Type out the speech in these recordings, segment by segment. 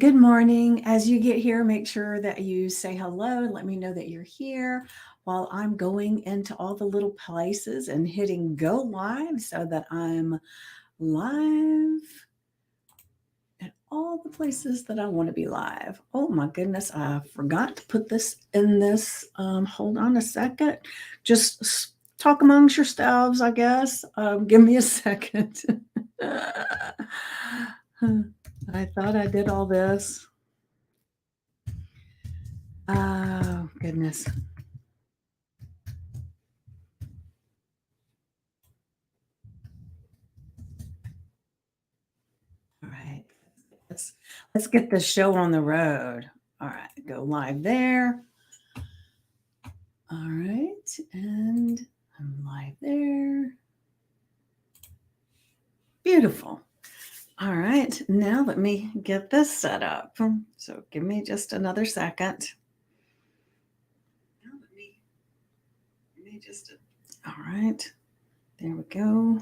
Good morning. As you get here, make sure that you say hello and let me know that you're here while I'm going into all the little places and hitting go live so that I'm live at all the places that I want to be live. Oh my goodness, I forgot to put this in this. Hold on a second. Talk amongst yourselves, I guess. Give me a second. I thought I did all this. Oh, goodness. All right. Let's let's get the show on the road. All right, go live there. All right, and I'm live there. Beautiful. All right, now let me get this set up. So give me just another second. Now let me just. All right, there we go.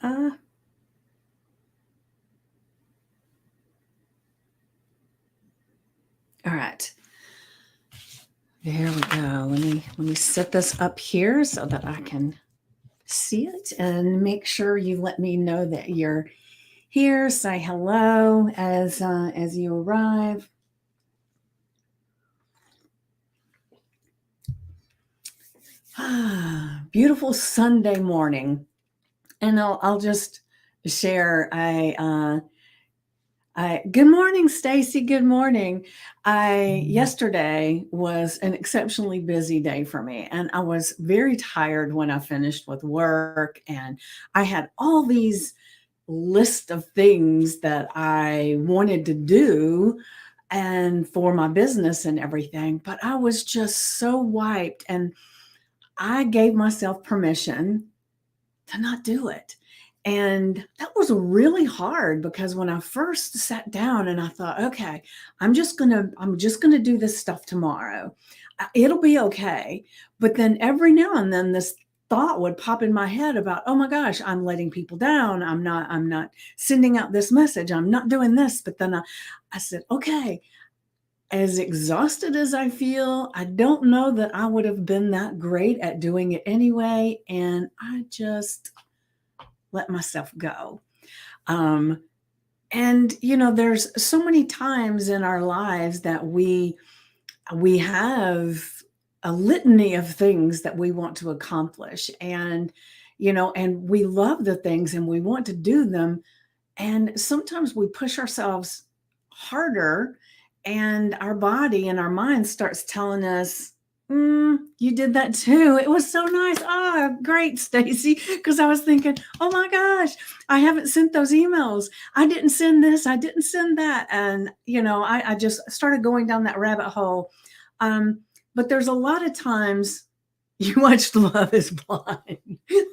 Uh, all right. There we go. Let me set this up here so that I can see it and make sure you let me know that you're here. Say hello as you arrive. Beautiful Sunday morning, and I'll just share. Good morning, Stacy. Good morning. Yesterday was an exceptionally busy day for me, and I was very tired when I finished with work, and I had all these list of things that I wanted to do and for my business and everything, but I was just so wiped, and I gave myself permission to not do it. And that was really hard because when I first sat down and I thought, okay, I'm just going to do this stuff tomorrow. It'll be okay. But then every now and then this thought would pop in my head about, oh my gosh, I'm letting people down. I'm not sending out this message. I'm not doing this. But then I said, okay, as exhausted as I feel, I don't know that I would have been that great at doing it anyway. And I just let myself go. Um, and there's so many times in our lives that we have a litany of things that we want to accomplish, and we love the things and we want to do them, and sometimes we push ourselves harder, and our body and our mind starts telling us, you did that too. It was so nice. Ah, great, Stacy. Because I was thinking, oh my gosh, I haven't sent those emails. I didn't send this. I didn't send that. And, I just started going down that rabbit hole. Um, but there's a lot of times you watched Love is Blind.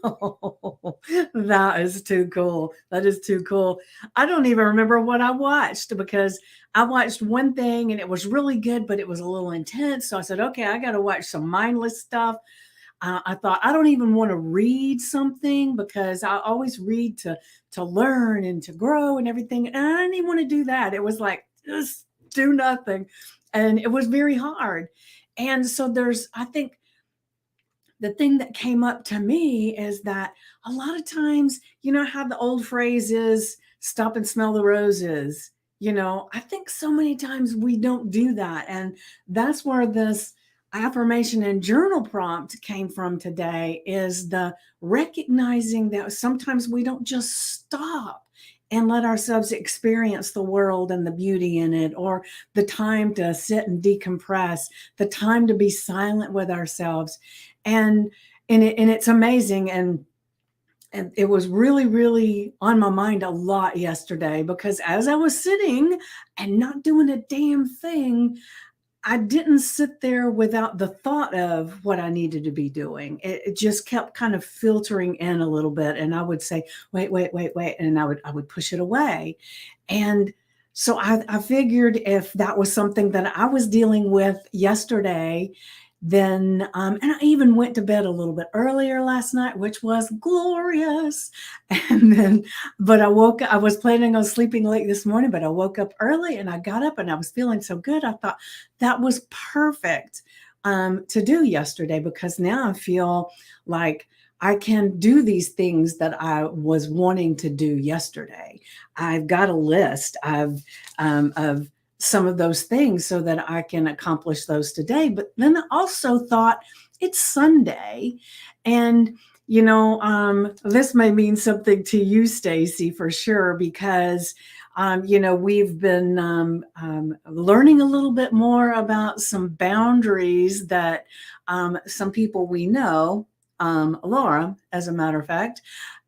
Oh, that is too cool. That is too cool. I don't even remember what I watched because I watched one thing and it was really good, but it was a little intense. So I said, okay, I got to watch some mindless stuff. I thought I don't even want to read something because I always read to learn and to grow and everything. And I didn't even want to do that. It was like just do nothing, and it was very hard. And so I think the thing that came up to me is that a lot of times, how the old phrase is, stop and smell the roses. I think so many times we don't do that. And that's where this affirmation and journal prompt came from today, is the recognizing that sometimes we don't just stop and let ourselves experience the world and the beauty in it, or the time to sit and decompress, the time to be silent with ourselves. And it's amazing, and it was really, really on my mind a lot yesterday, because as I was sitting and not doing a damn thing, I didn't sit there without the thought of what I needed to be doing. It just kept kind of filtering in a little bit, and I would say, "Wait, wait, wait, wait," and I would push it away. And so I figured if that was something that I was dealing with yesterday, then, and I even went to bed a little bit earlier last night, which was glorious. And then, but I was planning on sleeping late this morning, but I woke up early and I got up and I was feeling so good. I thought that was perfect to do yesterday, because now I feel like I can do these things that I was wanting to do yesterday. I've got a list of some of those things so that I can accomplish those today. But then I also thought it's Sunday, and this may mean something to you, Stacy, for sure, because we've been learning a little bit more about some boundaries that some people we know, Laura, as a matter of fact,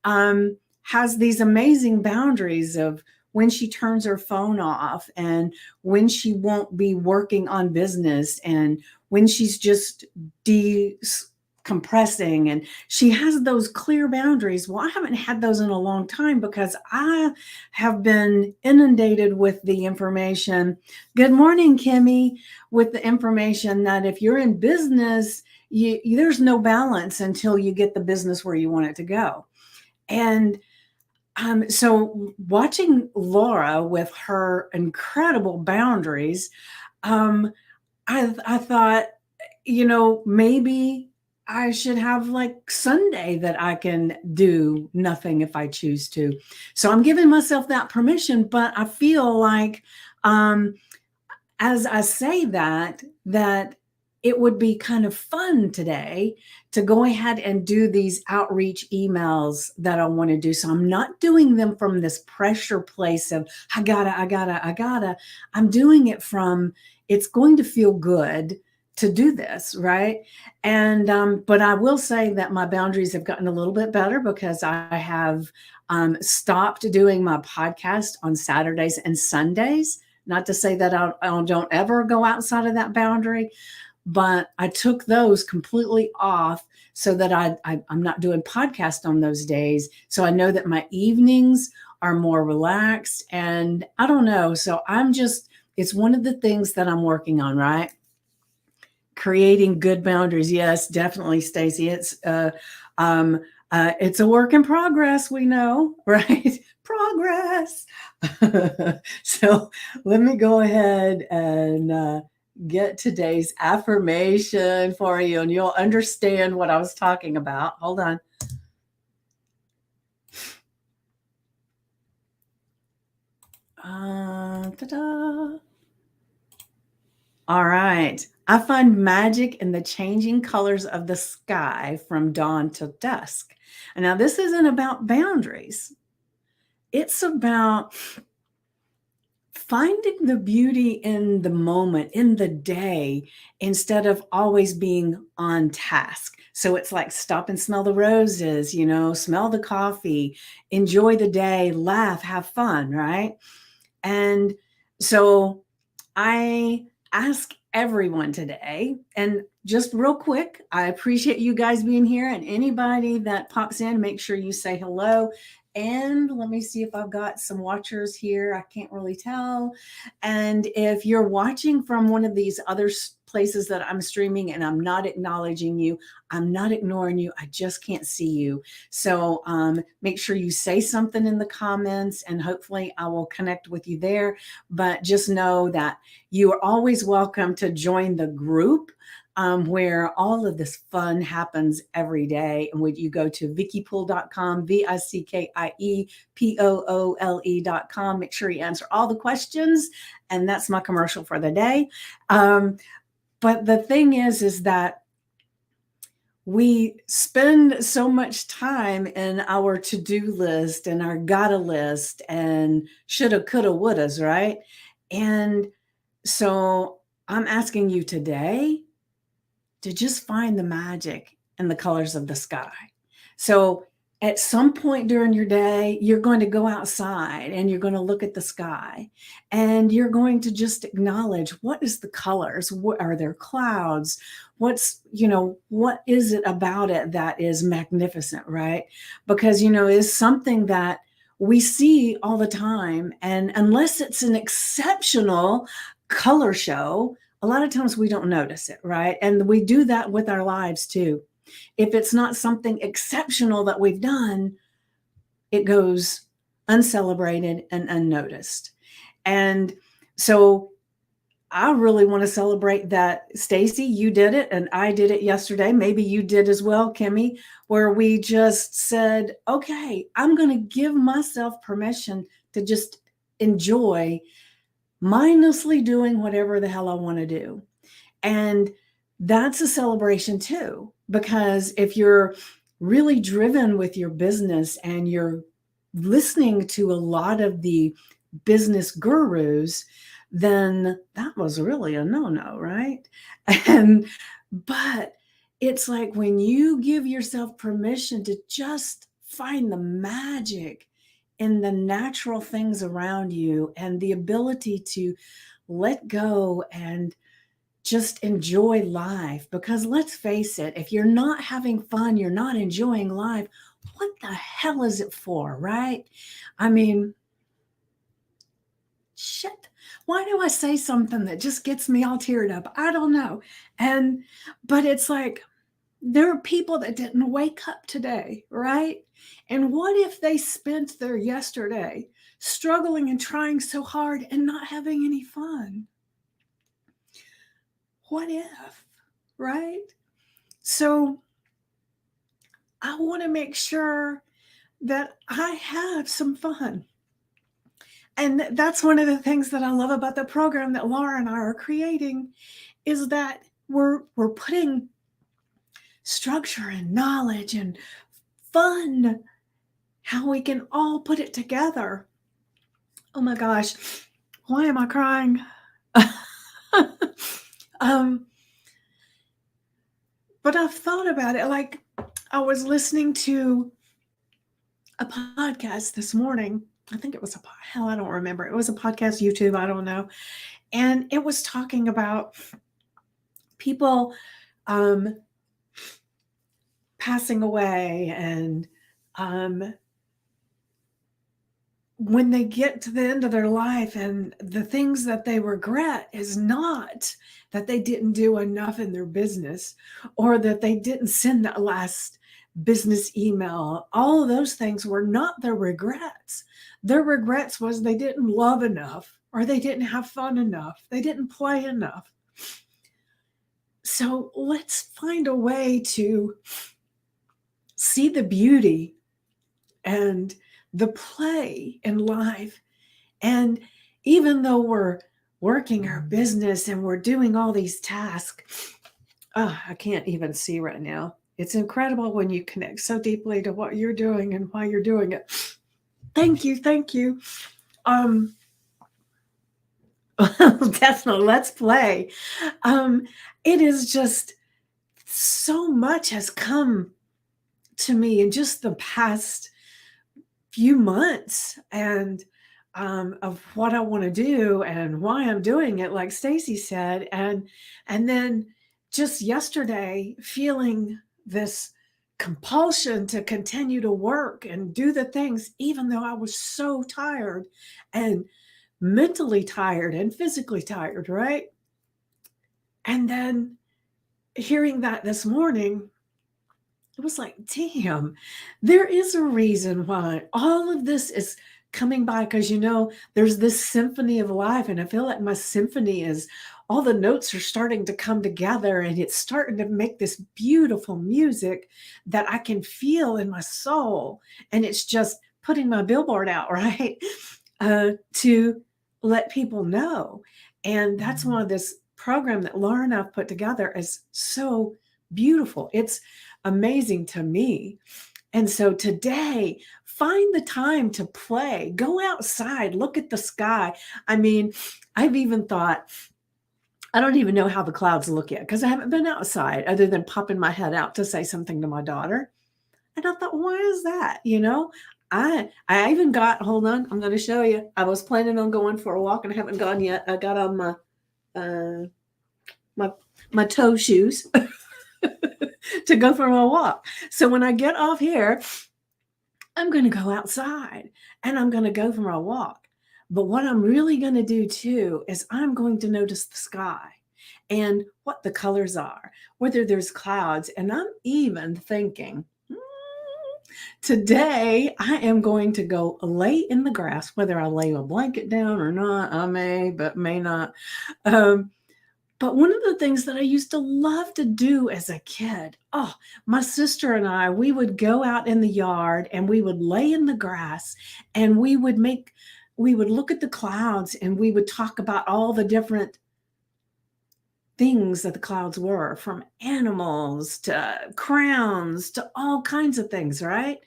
has these amazing boundaries of when she turns her phone off and when she won't be working on business and when she's just decompressing, and she has those clear boundaries. Well, I haven't had those in a long time because I have been inundated with the information. Good morning, Kimmy. With the information that if you're in business, there's no balance until you get the business where you want it to go. And so watching Laura with her incredible boundaries, I thought, maybe I should have like Sunday that I can do nothing if I choose to. So I'm giving myself that permission, but I feel like as I say that it would be kind of fun today to go ahead and do these outreach emails that I want to do. So I'm not doing them from this pressure place of I gotta. I'm doing it from it's going to feel good to do this, right? And but I will say that my boundaries have gotten a little bit better because I have stopped doing my podcast on Saturdays and Sundays. Not to say that I don't ever go outside of that boundary, but I took those completely off so that I'm not doing podcast on those days. So I know that my evenings are more relaxed, and I don't know. So it's one of the things that I'm working on, right? Creating good boundaries. Yes, definitely, Stacy. It's a work in progress. We know, right? Progress. So let me go ahead and get today's affirmation for you, and you'll understand what I was talking about. Hold on. Ta-da. All right. I find magic in the changing colors of the sky from dawn to dusk. And now, this isn't about boundaries, it's about finding the beauty in the moment, in the day, instead of always being on task. So it's like stop and smell the roses, smell the coffee, enjoy the day, laugh, have fun, right? And so I ask everyone today, and just real quick, I appreciate you guys being here, and anybody that pops in, make sure you say hello. And let me see if I've got some watchers here. I can't really tell. And if you're watching from one of these other places that I'm streaming and I'm not acknowledging you, I'm not ignoring you. I just can't see you. So make sure you say something in the comments, and hopefully I will connect with you there. But just know that you are always welcome to join the group where all of this fun happens every day. And when you go to VickyPoole.com, VICKIEPOOLE.com, make sure you answer all the questions. And that's my commercial for the day. But the thing is that we spend so much time in our to-do list and our gotta list and shoulda, coulda, wouldas, right? And so I'm asking you today to just find the magic in the colors of the sky. So at some point during your day, you're going to go outside and you're going to look at the sky, and you're going to just acknowledge, what is the colors? What are there clouds? What is it about it that is magnificent, right? Because, it's something that we see all the time. And unless it's an exceptional color show, a lot of times we don't notice it, right? And we do that with our lives too. If it's not something exceptional that we've done, it goes uncelebrated and unnoticed. And so I really want to celebrate that, Stacy, you did it and I did it yesterday. Maybe you did as well, Kimmy, where we just said, okay, I'm going to give myself permission to just enjoy mindlessly doing whatever the hell I want to do. And that's a celebration too, because if you're really driven with your business and you're listening to a lot of the business gurus, then that was really a no-no, right? And but it's like when you give yourself permission to just find the magic in the natural things around you and the ability to let go and just enjoy life. Because let's face it, if you're not having fun, you're not enjoying life, what the hell is it for, right? I mean, shit. Why do I say something that just gets me all teared up? I don't know. But it's like, there are people that didn't wake up today, right? And what if they spent their yesterday struggling and trying so hard and not having any fun? What if, right? So I want to make sure that I have some fun. And that's one of the things that I love about the program that Laura and I are creating, is that we're putting structure and knowledge and fun, how we can all put it together. Oh my gosh, why am I crying? But I've thought about it. Like, I was listening to a podcast this morning. I think it was hell, I don't remember. It was a podcast, YouTube, I don't know. And it was talking about people passing away, and when they get to the end of their life, and the things that they regret is not that they didn't do enough in their business, or that they didn't send that last business email. All of those things were not their regrets. Their regrets was they didn't love enough, or they didn't have fun enough, they didn't play enough. So let's find a way to see the beauty and the play in life. And even though we're working our business and we're doing all these tasks, I can't even see right now. It's incredible when you connect so deeply to what you're doing and why you're doing it. Thank you. Definitely, let's play. It is just, so much has come to me in just the past few months, and of what I want to do and why I'm doing it, like Stacy said, and then just yesterday feeling this compulsion to continue to work and do the things, even though I was so tired, and mentally tired and physically tired, right? And then hearing that this morning, it was like, damn, there is a reason why all of this is coming by, because there's this symphony of life, and I feel like my symphony is, all the notes are starting to come together, and it's starting to make this beautiful music that I can feel in my soul, and it's just putting my billboard out, right? To let people know. And that's one of this program that Laura and I've put together is so beautiful. It's amazing to me. And so today, find the time to play, go outside, look at the sky. I mean, I've even thought, I don't even know how the clouds look yet, because I haven't been outside other than popping my head out to say something to my daughter. And I thought, why is that? I even got, hold on, I'm going to show you. I was planning on going for a walk and I haven't gone yet. I got on my toe shoes to go for a walk. So when I get off here, I'm going to go outside and I'm going to go for a walk. But what I'm really going to do too is I'm going to notice the sky. and what the colors are, whether there's clouds. And I'm even thinking, today I am going to go lay in the grass, whether I lay a blanket down or not. I may, but may not. Um, but one of the things that I used to love to do as a kid, oh, my sister and I, we would go out in the yard and we would lay in the grass and we would look at the clouds and we would talk about all the different things that the clouds were, from animals to crowns to all kinds of things, right?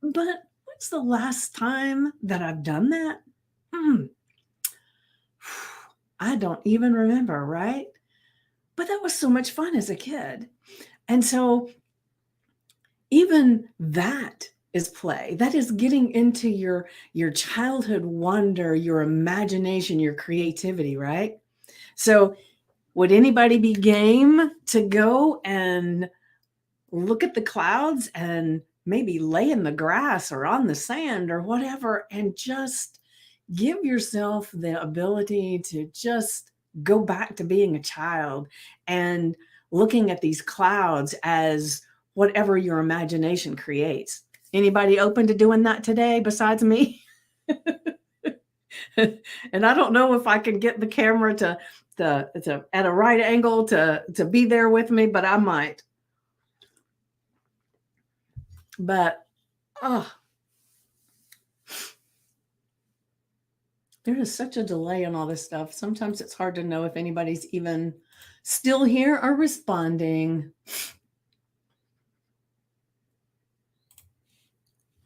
But when's the last time that I've done that? Hmm, I don't even remember, right? But that was so much fun as a kid. And so even that is play. That is getting into your childhood wonder, your imagination, your creativity, right? So would anybody be game to go and look at the clouds and maybe lay in the grass or on the sand or whatever and just give yourself the ability to just go back to being a child and looking at these clouds as whatever your imagination creates? Anybody open to doing that today besides me? And I don't know if I can get the camera to at a right angle to be there with me, but I might. But oh, there is such a delay on all this stuff. Sometimes it's hard to know if anybody's even still here or responding.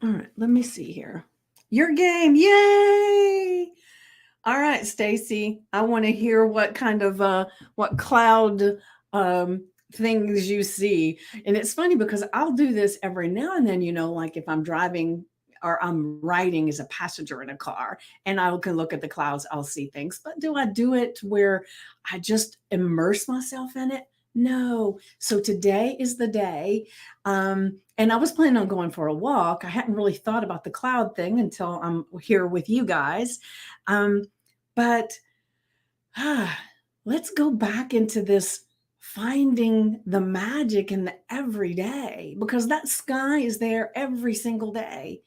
All right, let me see here. Your game, yay! All right, Stacy, I want to hear what kind of what cloud um things you see. And it's funny because I'll do this every now and then, like if I'm driving or I'm riding as a passenger in a car and I can look at the clouds, I'll see things. But do I do it where I just immerse myself in it? No. So today is the day. And I was planning on going for a walk. I hadn't really thought about the cloud thing until I'm here with you guys. Um, but let's go back into this finding the magic in the everyday, because that sky is there every single day.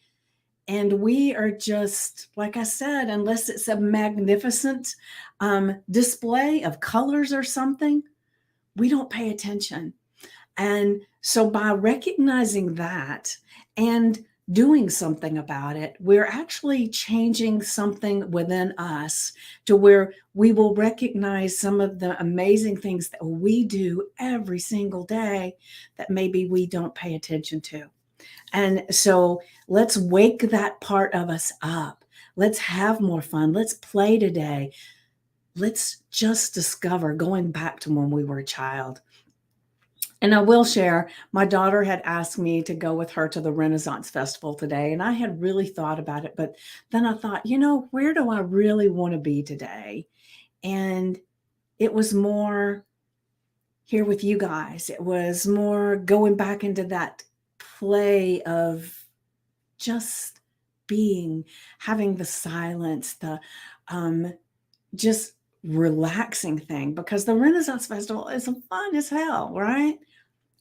And we are just, like I said, unless it's a magnificent display of colors or something, we don't pay attention. And so by recognizing that and doing something about it, we're actually changing something within us to where we will recognize some of the amazing things that we do every single day that maybe we don't pay attention to. And so let's wake that part of us up. Let's have more fun. Let's play today. Let's just discover going back to when we were a child. And I will share, my daughter had asked me to go with her to the Renaissance Festival today. And I had really thought about it. But then I thought, where do I really want to be today? And it was more here with you guys. It was more going back into that play of just being, having the silence, the just relaxing thing, because the Renaissance Festival is fun as hell, right?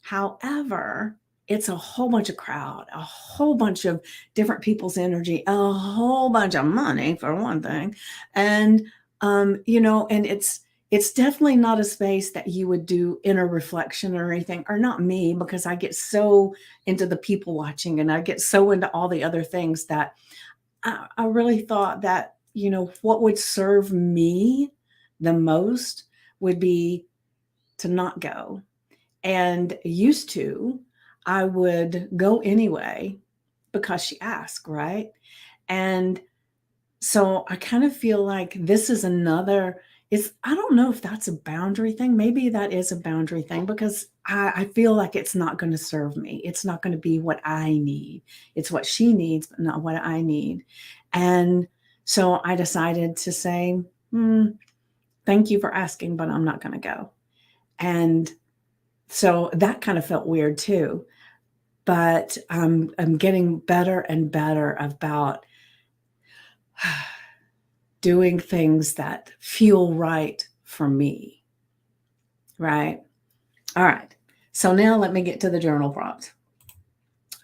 However, it's a whole bunch of crowd, a whole bunch of different people's energy, a whole bunch of money for one thing. And and it's definitely not a space that you would do inner reflection or anything, or not me, because I get so into the people watching and I get so into all the other things that I really thought that, what would serve me the most would be to not go. And used to, I would go anyway because she asked, right? And so I kind of feel like this is I don't know if that's a boundary thing. Maybe that is a boundary thing, because I feel like it's not going to serve me. It's not going to be what I need. It's what she needs, but not what I need. And so I decided to say, thank you for asking, but I'm not going to go. And so that kind of felt weird too. But I'm getting better and better about doing things that feel right for me. Right. All right. So now let me get to the journal prompt.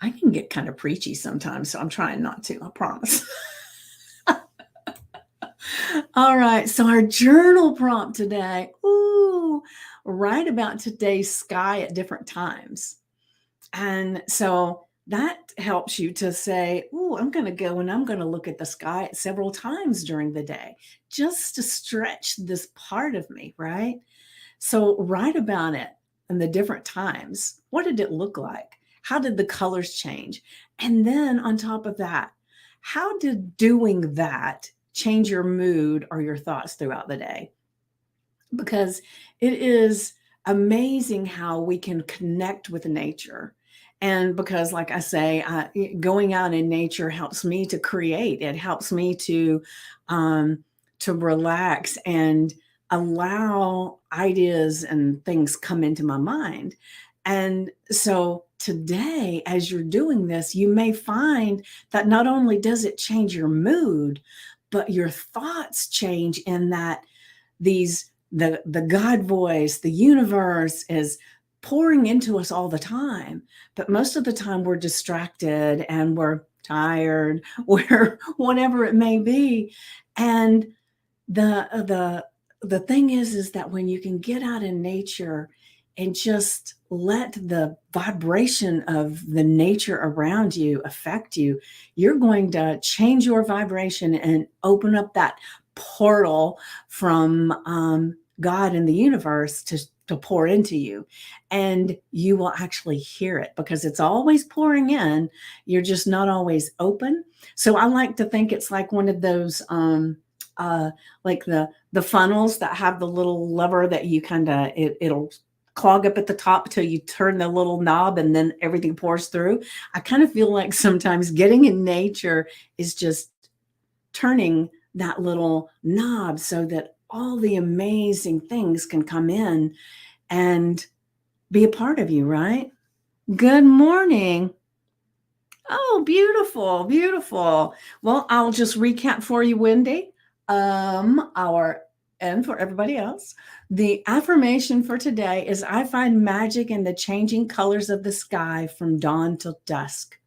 I can get kind of preachy sometimes, so I'm trying not to, I promise. All right. So our journal prompt today, ooh, write about today's sky at different times. And so that helps you to say, ooh, I'm going to go and I'm going to look at the sky several times during the day just to stretch this part of me, right? So write about it and the different times. What did it look like? How did the colors change? And then on top of that, how did doing that change your mood or your thoughts throughout the day? Because it is amazing how we can connect with nature. And because, like I say, going out in nature helps me to create. It helps me um, to relax and allow ideas and things come into my mind. And so today, as you're doing this, you may find that not only does it change your mood, but your thoughts change in that the God voice, the universe is pouring into us all the time. But most of the time we're distracted and we're tired, we're whatever it may be. And the thing is that when you can get out in nature and just let the vibration of the nature around you affect you, you're going to change your vibration and open up that portal from God and the universe to pour into you. And you will actually hear it because it's always pouring in. You're just not always open. So I like to think it's like one of those uh, like the funnels that have the little lever that you kind of it'll clog up at the top till you turn the little knob and then everything pours through. I kind of feel like sometimes getting in nature is just turning that little knob so that all the amazing things can come in and be a part of you, right? Good morning. Oh, beautiful, beautiful. Well, I'll just recap for you, Wendy. Our and for everybody else, the affirmation for today is I find magic in the changing colors of the sky from dawn till dusk.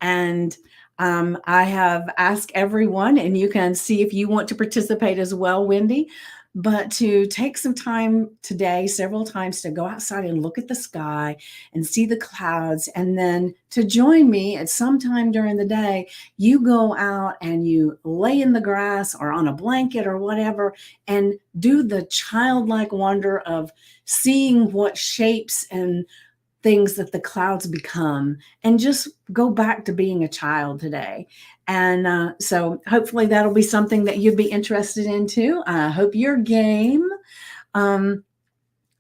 And I have asked everyone, and you can see if you want to participate as well, Wendy, but to take some time today, several times, to go outside and look at the sky and see the clouds. And then to join me at some time during the day, you go out and you lay in the grass or on a blanket or whatever and do the childlike wonder of seeing what shapes and things that the clouds become and just go back to being a child today. And so hopefully that'll be something that you'd be interested in too. I hope you're game. Um,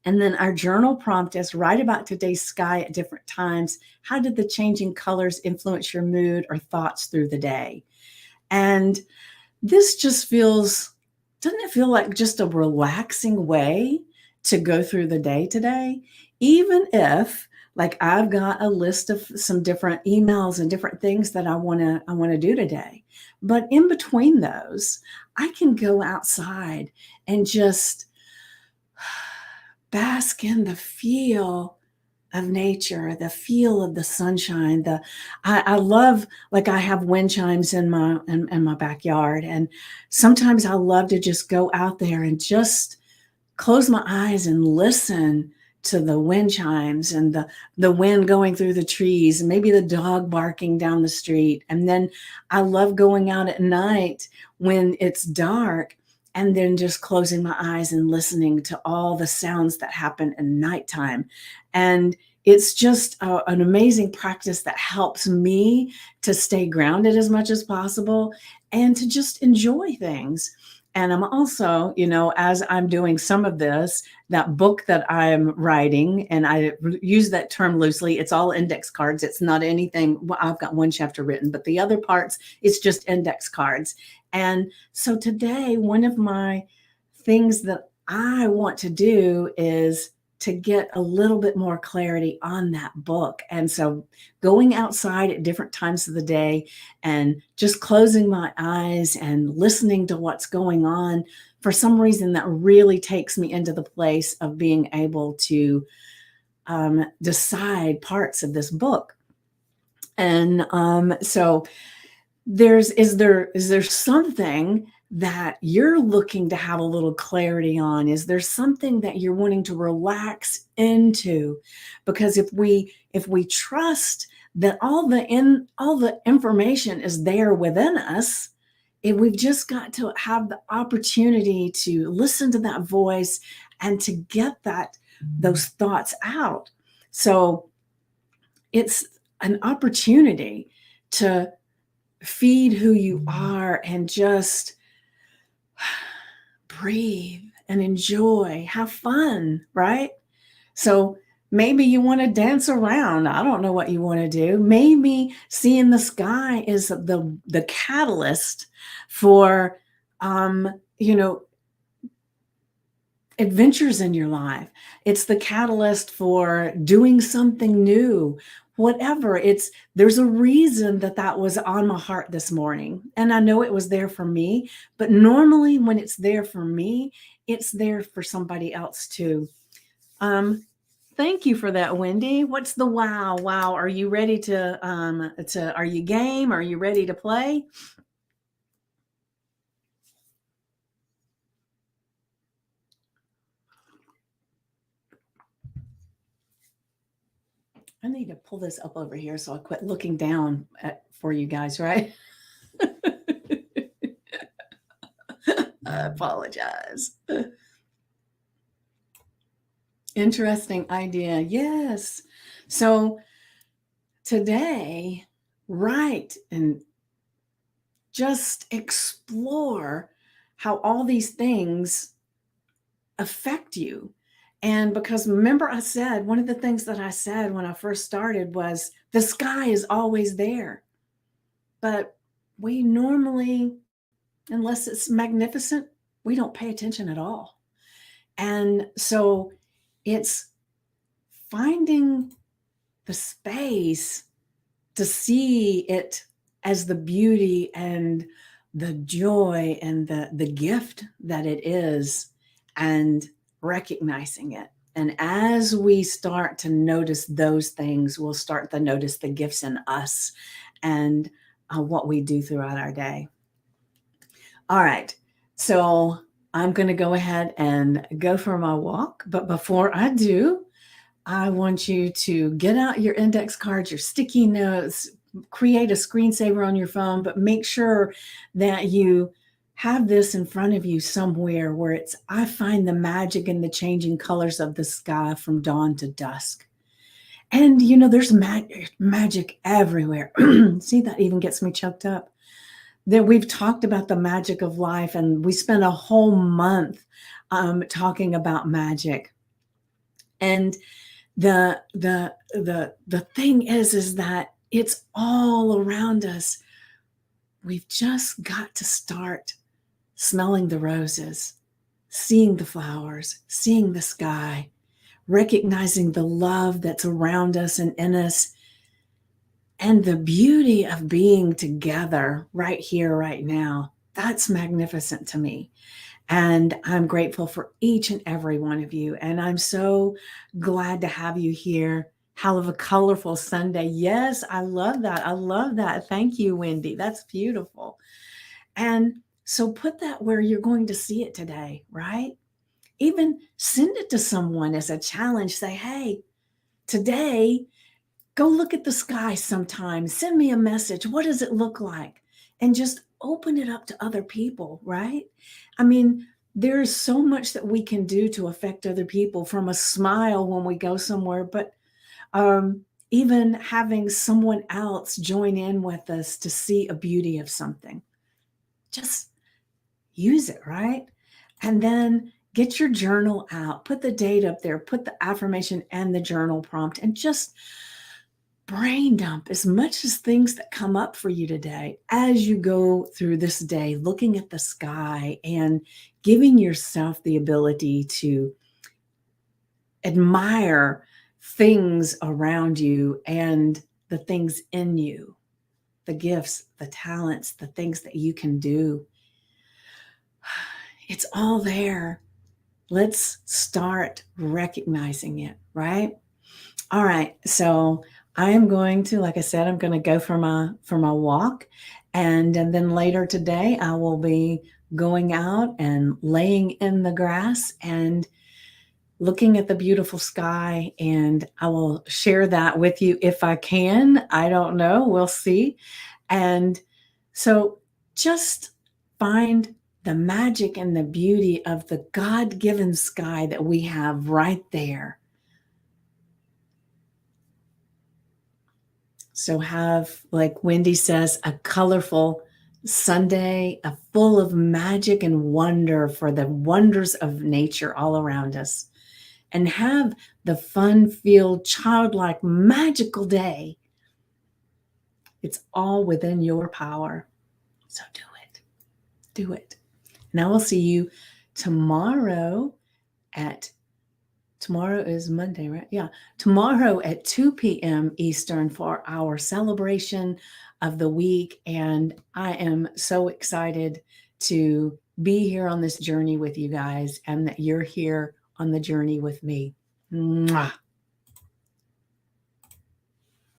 and then our journal prompt is write about today's sky at different times. How did the changing colors influence your mood or thoughts through the day? And this just feels, doesn't it feel like just a relaxing way to go through the day today? Even if like I've got a list of some different emails and different things that I want to do today. But in between those, I can go outside and just bask in the feel of nature, the feel of the sunshine. I love, like I have wind chimes in my backyard, and sometimes I love to just go out there and just close my eyes and listen to the wind chimes and the wind going through the trees and maybe the dog barking down the street. And then I love going out at night when it's dark and then just closing my eyes and listening to all the sounds that happen at nighttime. And it's just an amazing practice that helps me to stay grounded as much as possible and to just enjoy things. And I'm also, as I'm doing some of this, that book that I'm writing, and I use that term loosely, it's all index cards. It's not anything, well, I've got one chapter written, but the other parts, it's just index cards. And so today, one of my things that I want to do is to get a little bit more clarity on that book. And so going outside at different times of the day and just closing my eyes and listening to what's going on, for some reason, that really takes me into the place of being able to decide parts of this book. And so is there something that you're looking to have a little clarity on? Is there something that you're wanting to relax into? Because if we trust that all the information is there within us, we've just got to have the opportunity to listen to that voice and to get those thoughts out. So it's an opportunity to feed who you are and just breathe and enjoy, have fun, right? So maybe you want to dance around. I don't know what you want to do. Maybe seeing the sky is the catalyst for you know, adventures in your life. It's the catalyst for doing something new. Whatever, there's a reason that was on my heart this morning. And I know it was there for me, but normally when it's there for me, it's there for somebody else too. Thank you for that, Wendy. What's the wow? Wow. Are you ready are you game? Are you ready to play? I need to pull this up over here so I quit looking down for you guys, right? I apologize. Interesting idea. Yes. So today, write and just explore how all these things affect you. And because remember, I said one of the things that I said when I first started was the sky is always there. But we normally, unless it's magnificent, we don't pay attention at all. And so it's finding the space to see it as the beauty and the joy and the gift that it is, and recognizing it. And as we start to notice those things, we'll start to notice the gifts in us and what we do throughout our day. All right. So I'm going to go ahead and go for my walk. But before I do, I want you to get out your index cards, your sticky notes, create a screensaver on your phone, but make sure that you have this in front of you somewhere where I find the magic in the changing colors of the sky from dawn to dusk. And, there's magic everywhere. See, that even gets me choked up. That we've talked about the magic of life, and we spent a whole month talking about magic. And the thing is that it's all around us. We've just got to start smelling the roses, seeing the flowers, seeing the sky, recognizing the love that's around us and in us, and the beauty of being together right here, right now. That's magnificent to me. And I'm grateful for each and every one of you. And I'm so glad to have you here. Hell of a colorful Sunday. Yes, I love that. I love that. Thank you, Wendy. That's beautiful. And so put that where you're going to see it today, right? Even send it to someone as a challenge. Say, hey, today, go look at the sky sometime. Send me a message. What does it look like? And just open it up to other people, right? I mean, there's so much that we can do to affect other people, from a smile when we go somewhere, but even having someone else join in with us to see a beauty of something. Just use it, right? And then get your journal out, put the date up there, put the affirmation and the journal prompt, and just brain dump as much as things that come up for you today as you go through this day, looking at the sky and giving yourself the ability to admire things around you and the things in you, the gifts, the talents, the things that you can do. It's all there. Let's start recognizing it, right? All right. So I am going to, like I said, I'm going to go for my walk. And then later today I will be going out and laying in the grass and looking at the beautiful sky, and I will share that with you if I can. I don't know. We'll see. And so just find the magic and the beauty of the God given sky that we have right there. So have, like Wendy says, a colorful Sunday, a full of magic and wonder for the wonders of nature all around us. And have the fun-filled, childlike, magical day. It's all within your power. So do it. Do it. And I will see you tomorrow tomorrow is Monday, right? Yeah. Tomorrow at 2 p.m. Eastern for our celebration of the week. And I am so excited to be here on this journey with you guys and that you're here on the journey with me. Mwah.